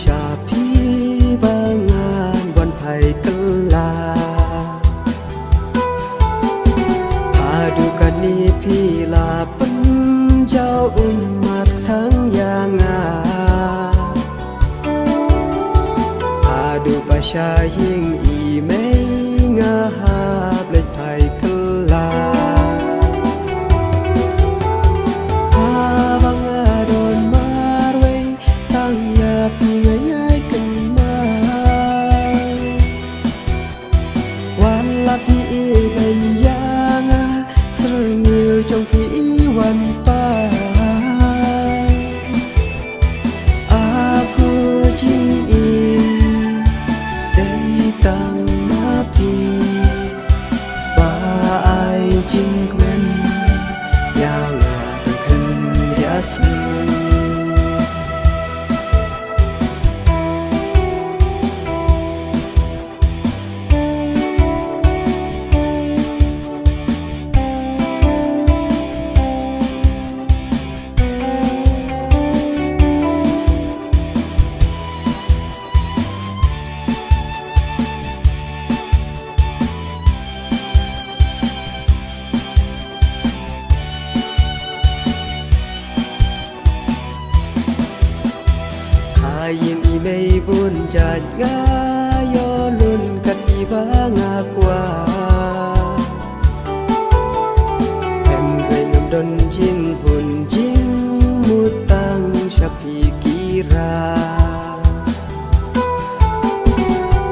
ชาพี่บางงานวันไทยกันลาพาดูกันนี้พี่ลาเป็นเจ้าอุ้มมาทั้งยางาพาดูประชายิ่งอีไม่งาหาบเลยไทยกันลาพาบางงาโดนมาไว้ตั้งยาพี่ง่ายกันมาวันละพี่เป็นยางาสรเงียวจงพี่วันป้าaku jing in dari tang mapi ba ai jing kmen yang akan kendiasniยิ่งอีไม่บุญจัดงายอลุนกัดอีบ้างากว่าแผ่นเรงดนจิงหุ่นจิงมุตังชะพีกีรา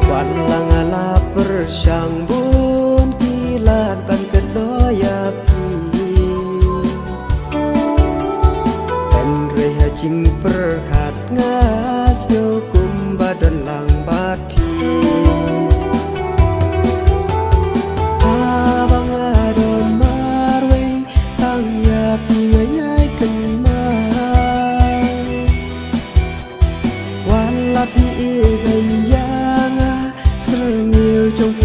วันลังลาpersang bun kilat ban kedoya piแผ่นเรจิงperkat ngas ngukum badan lang bat pi abang adon marwe tang ya pi ngay kan ma wan la pi ben yang srniu jong